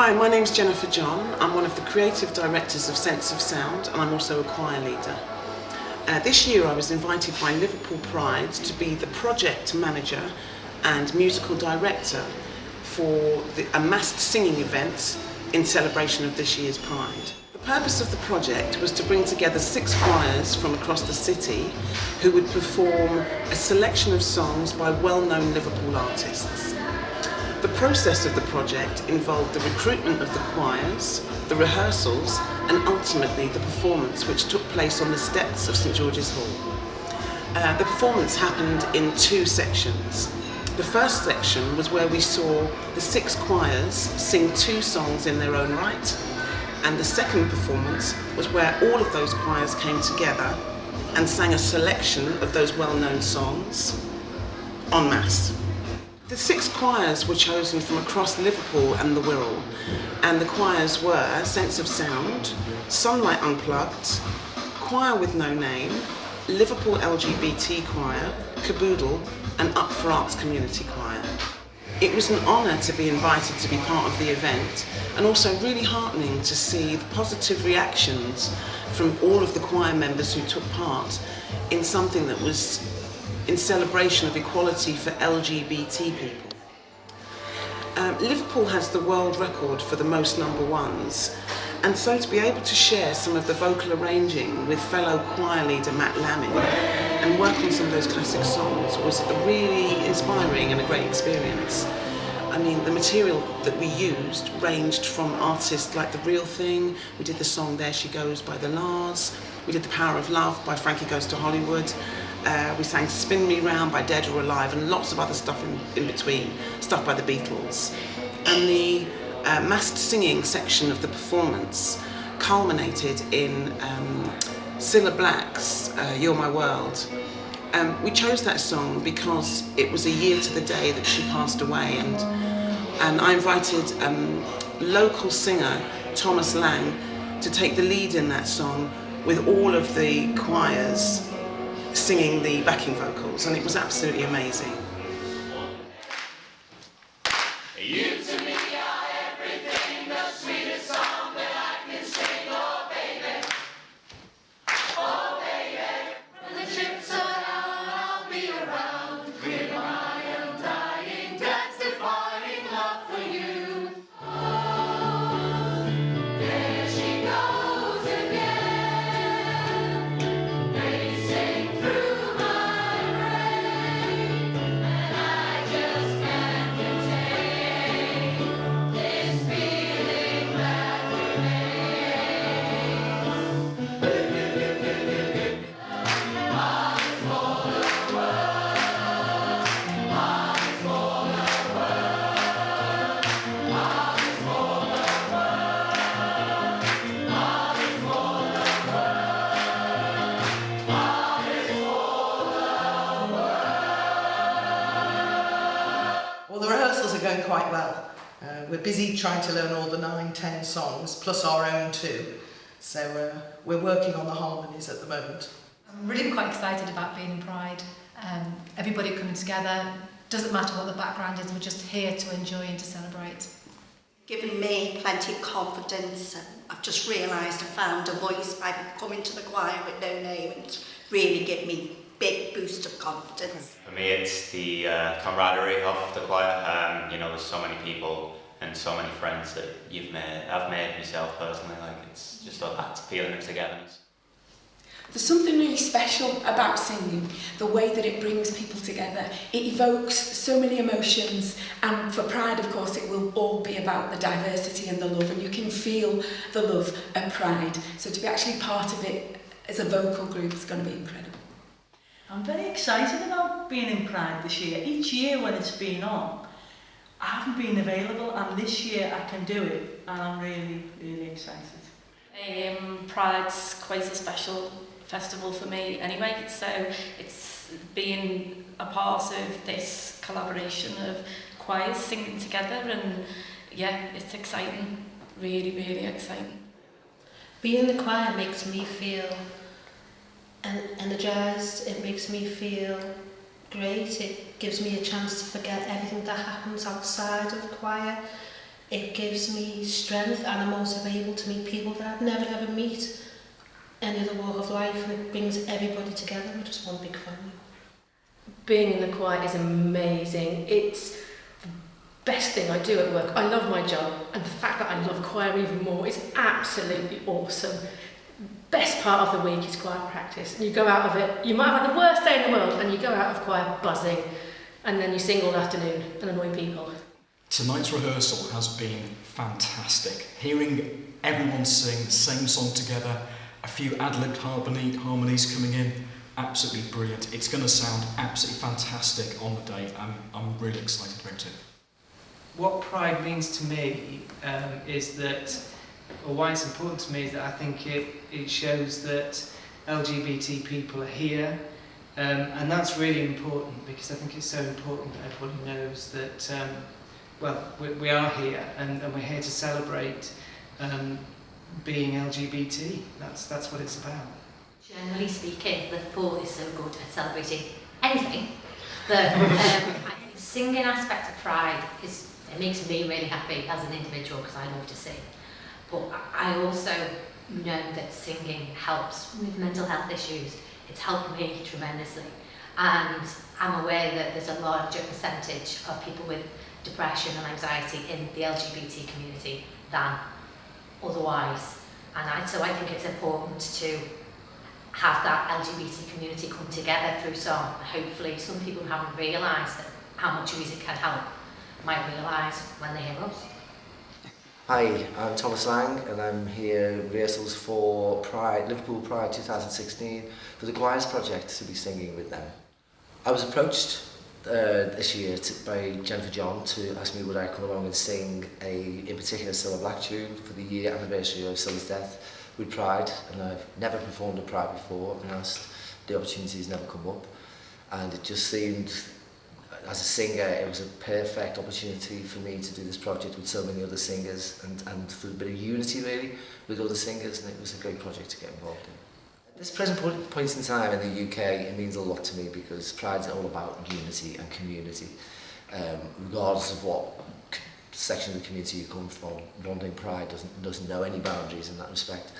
Hi, my name's Jennifer John. I'm one of the creative directors of Sense of Sound, and I'm also a choir leader. This year I was invited by Liverpool Pride to be the project manager and musical director for a massed singing event in celebration of this year's Pride. The purpose of the project was to bring together 6 choirs from across the city who would perform a selection of songs by well-known Liverpool artists. The process of the project involved the recruitment of the choirs, the rehearsals, and ultimately the performance, which took place on the steps of St George's Hall. The performance happened in 2 sections. The first section was where we saw the 6 choirs sing 2 songs in their own right, and the second performance was where all of those choirs came together and sang a selection of those well-known songs en masse. The 6 choirs were chosen from across Liverpool and the Wirral, and the choirs were Sense of Sound, Sunlight Unplugged, Choir with No Name, Liverpool LGBT Choir, Caboodle, and Up for Arts Community Choir. It was an honour to be invited to be part of the event, and also really heartening to see the positive reactions from all of the choir members who took part in something that was in celebration of equality for LGBT people. Liverpool has the world record for the most number 1s, and so to be able to share some of the vocal arranging with fellow choir leader Matt Lamin and work on some of those classic songs was a really inspiring and a great experience. I mean, the material that we used ranged from artists like The Real Thing. We did the song There She Goes by the Lars. We did The Power of Love by Frankie Goes to Hollywood. We sang Spin Me Round by Dead or Alive, and lots of other stuff in between, stuff by the Beatles. And the massed singing section of the performance culminated in Cilla Black's You're My World. We chose that song because it was a year to the day that she passed away, and I invited local singer Thomas Lang to take the lead in that song with all of the choirs singing the backing vocals, and it was absolutely amazing. You to me are everything, the sweetest song that I can sing, oh baby, oh baby. When the chips are down, I'll be around with my undying, death-defying love for you. Oh, there she goes again, racing through my brain, and I just can't contain this feeling that Well, the rehearsals are going quite well. We're busy trying to learn all the 9-10 songs, plus our own 2. So we're working on the harmonies at the moment. I'm really quite excited about being in Pride. Everybody coming together, doesn't matter what the background is, we're just here to enjoy and to celebrate. Given me plenty of confidence, and I've just realised I found a voice by coming to the choir with no name, and really give me a big boost of confidence. For me, it's the camaraderie of the choir. There's so many people and so many friends that I've made myself personally. It's just that feeling of togetherness. There's something really special about singing, the way that it brings people together. It evokes so many emotions, and for Pride, of course, it will all be about the diversity and the love, and you can feel the love at Pride. So to be actually part of it as a vocal group is going to be incredible. I'm very excited about being in Pride this year. Each year when it's been on, I haven't been available, and this year I can do it, and I'm really, really excited. Pride's quite a special festival for me anyway, so it's being a part of this collaboration of choirs singing together, and yeah, it's exciting, really, really exciting. Being in the choir makes me feel energised, it makes me feel great, it gives me a chance to forget everything that happens outside of choir. It gives me strength, and I'm also able to meet people that I'd never ever meet any other walk of life, and it brings everybody together. We're just one big family. Being in the choir is amazing. It's the best thing I do at work. I love my job, and the fact that I love choir even more is absolutely awesome. Best part of the week is choir practice. And you go out of it, you might have had the worst day in the world, and you go out of choir buzzing, and then you sing all afternoon and annoy people. Tonight's rehearsal has been fantastic. Hearing everyone sing the same song together, a few ad-libbed harmonies coming in, absolutely brilliant. It's going to sound absolutely fantastic on the day. I'm really excited about it. What pride means to me is that, or why it's important to me, is that I think it shows that LGBT people are here, and that's really important, because I think it's so important that everybody knows that well, we are here, and we're here to celebrate being LGBT. That's what it's about. Generally speaking, Liverpool is so good at celebrating anything that the singing aspect of Pride it makes me really happy as an individual, because I love to sing. But I also know that singing helps with mental health issues. It's helped me tremendously, and I'm aware that there's a larger percentage of people with depression and anxiety in the LGBT community than otherwise, and so I think it's important to have that LGBT community come together through song. Hopefully some people who haven't realised that how much music can help might realise when they hear us. Hi, I'm Thomas Lang, and I'm here rehearsals for Liverpool Pride 2016 for the Choirs Project to be singing with them. I was approached this year by Jennifer John to ask me would I come along and sing in particular Cilla Black tune for the year anniversary of Cilla's death with Pride, and I've never performed at Pride before. I've been asked, the opportunity's never come up, and it just seemed, as a singer, it was a perfect opportunity for me to do this project with so many other singers, and for a bit of unity really with other singers, and it was a great project to get involved in. At this present point in time in the UK, it means a lot to me, because Pride's all about unity and community, regardless of what section of the community you come from. Wanting Pride doesn't know any boundaries in that respect.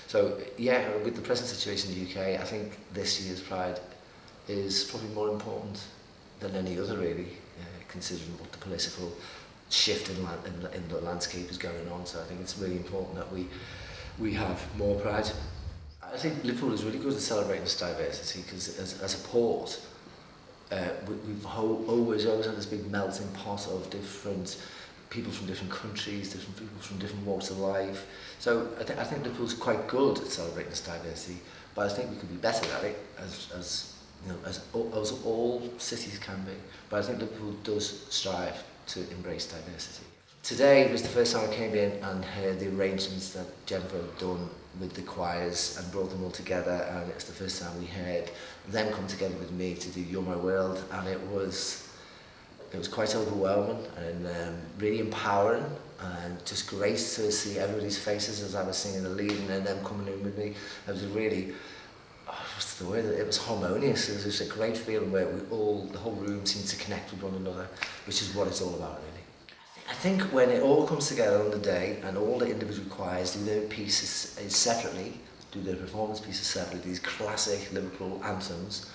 So yeah, with the present situation in the UK, I think this year's Pride is probably more important than any other really, considering what the political shift in the landscape is going on. So I think it's really important that we have more Pride. I think Liverpool is really good at celebrating this diversity, because as a port, we've always had this big melting pot of different people from different countries, different people from different walks of life. So I think Liverpool's quite good at celebrating this diversity, but I think we could be better at it, as all cities can be. But I think Liverpool does strive to embrace diversity. Today was the first time I came in and heard the arrangements that Jennifer had done with the choirs and brought them all together, and it's the first time we heard them come together with me to do You're My World, and it was quite overwhelming and really empowering, and just great to see everybody's faces as I was singing the lead and then them coming in with me. It was really, what's the word? It was harmonious. It was just a great feeling where the whole room seemed to connect with one another, which is what it's all about really. I think when it all comes together on the day and all the individual choirs do their pieces separately, do their performance pieces separately, these classic Liverpool anthems,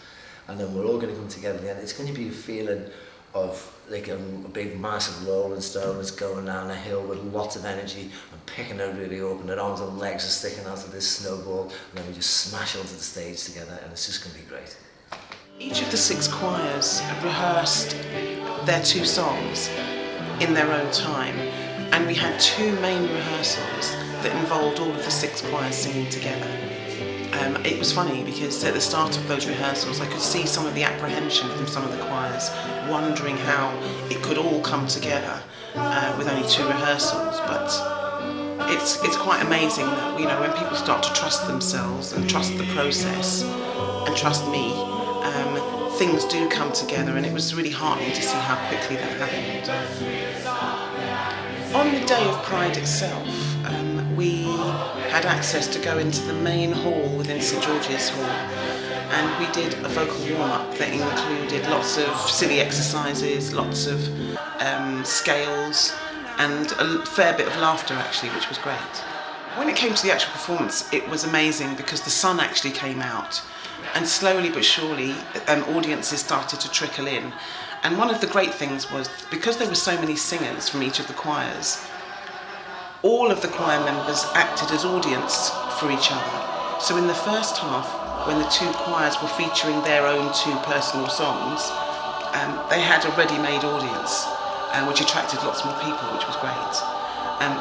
and then we're all going to come together again, it's going to be a feeling of like a big massive rolling stone that's going down a hill with lots of energy and picking everybody up, and their arms and legs are sticking out of this snowball, and then we just smash onto the stage together, and it's just going to be great. Each of the 6 choirs rehearsed their 2 songs in their own time, and we had 2 main rehearsals that involved all of the 6 choirs singing together. It was funny because at the start of those rehearsals I could see some of the apprehension from some of the choirs, wondering how it could all come together with only 2 rehearsals, but it's quite amazing that, you know, when people start to trust themselves and trust the process and trust me, things do come together, and it was really heartening to see how quickly that happened. On the day of Pride itself, we had access to go into the main hall within St George's Hall, and we did a vocal warm-up that included lots of silly exercises, lots of scales, and a fair bit of laughter actually, which was great. When it came to the actual performance, it was amazing because the sun actually came out, and slowly but surely audiences started to trickle in. And one of the great things was, because there were so many singers from each of the choirs, all of the choir members acted as audience for each other. So in the first half, when the two choirs were featuring their own two personal songs, they had a ready-made audience, which attracted lots more people, which was great.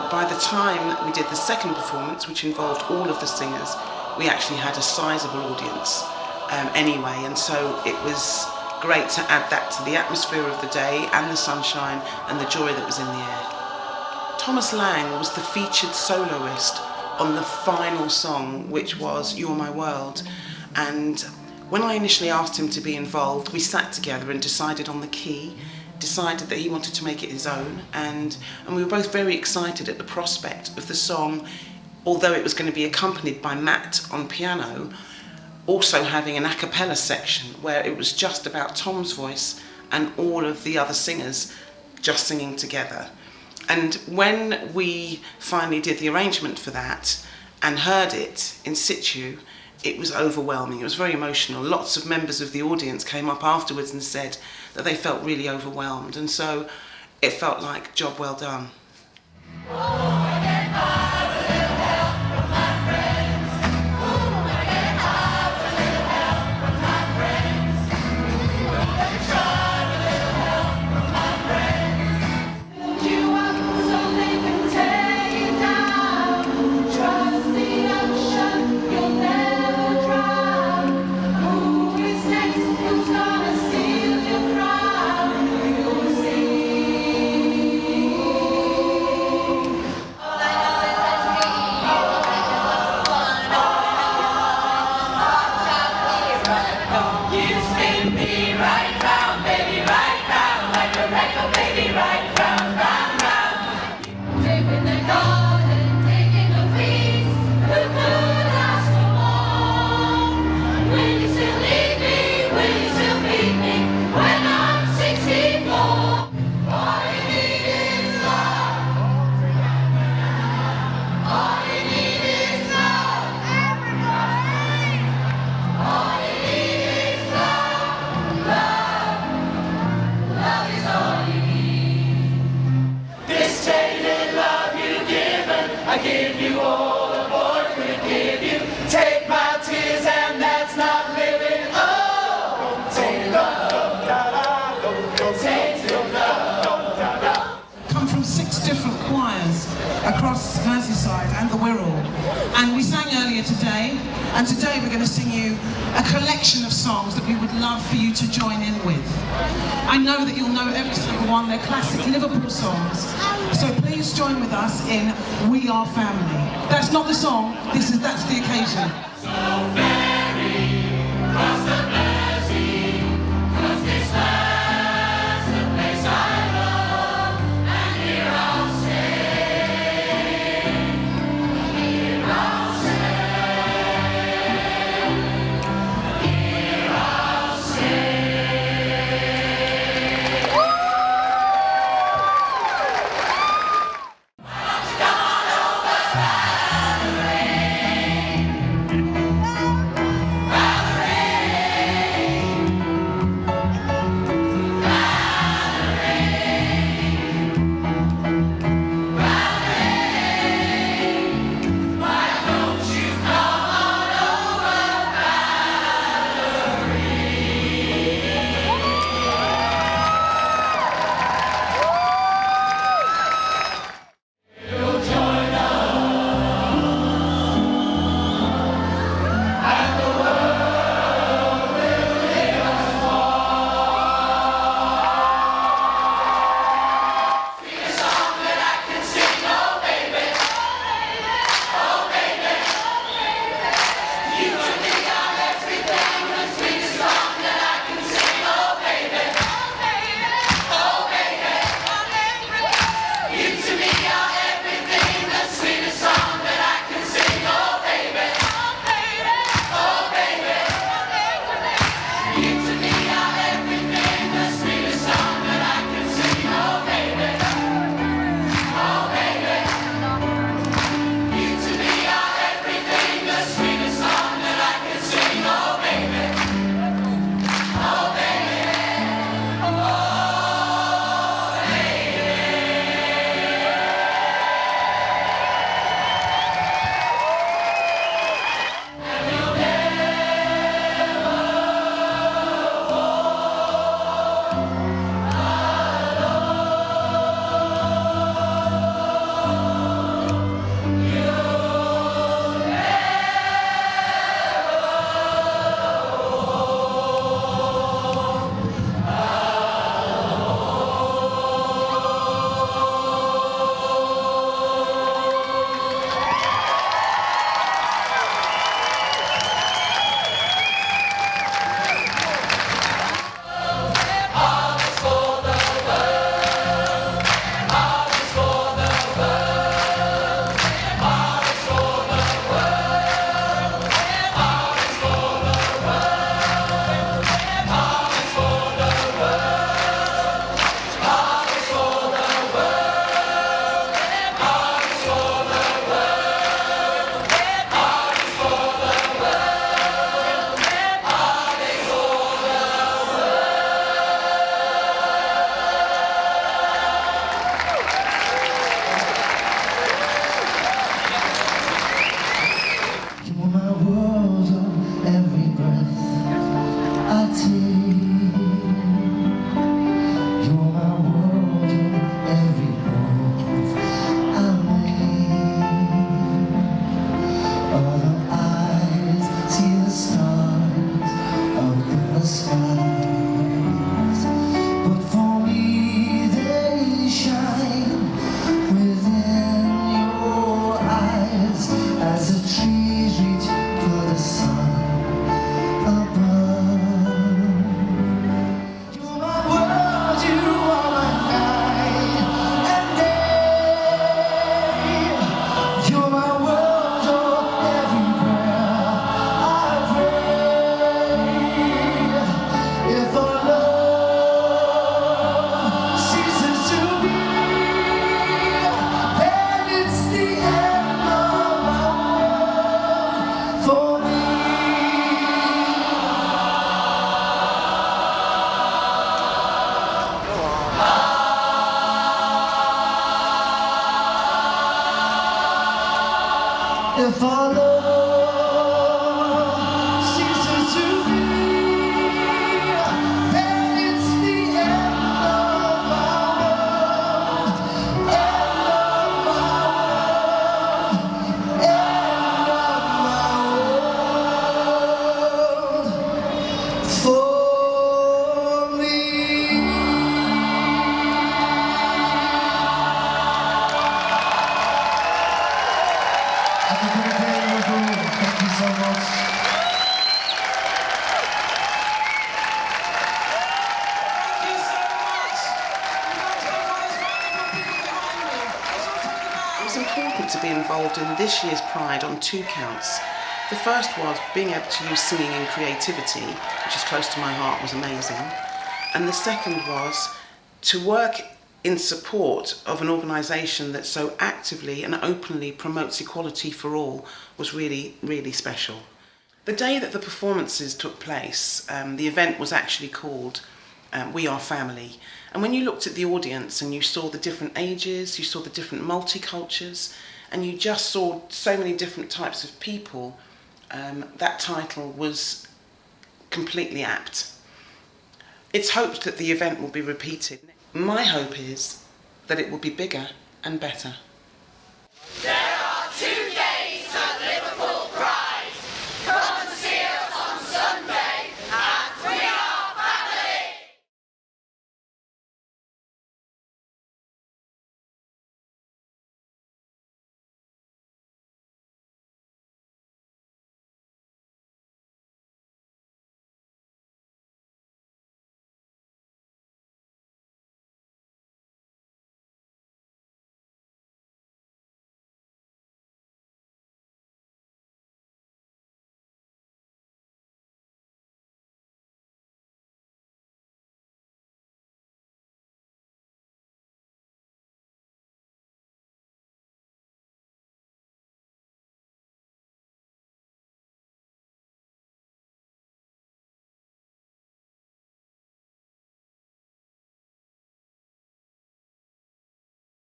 By the time we did the second performance, which involved all of the singers, we actually had a sizable audience anyway, and so it was great to add that to the atmosphere of the day and the sunshine and the joy that was in the air. Thomas Lang was the featured soloist on the final song, which was You're My World, and when I initially asked him to be involved, we sat together and decided on the key, decided that he wanted to make it his own, and we were both very excited at the prospect of the song, although it was going to be accompanied by Matt on piano, also having an a cappella section where it was just about Tom's voice and all of the other singers just singing together. And when we finally did the arrangement for that and heard it in situ, it was overwhelming. It was very emotional. Lots of members of the audience came up afterwards and said that they felt really overwhelmed, and so it felt like job well done. Across Merseyside and the Wirral, and we sang earlier today, and today we're going to sing you a collection of songs that we would love for you to join in with. I know that you'll know every single one. They're classic Liverpool songs, so please join with us in We Are Family. That's not the song, that's the occasion. So ferry across the Mersey, 'cause this land's the place I love, and here I'll If our love ceases to be, then it's the end of our world. End of our world. End of our world. For me. Happy birthday, Liverpool. Thank you so much. It was important to be involved in this year's Pride on two counts. The first was being able to use singing and creativity, which is close to my heart, was amazing. And the second was to work in support of an organisation that so actively and openly promotes equality for all was really, really special. The day that the performances took place, the event was actually called We Are Family. And when you looked at the audience and you saw the different ages, you saw the different multicultures, and you just saw so many different types of people, that title was completely apt. It's hoped that the event will be repeated. My hope is that it will be bigger and better.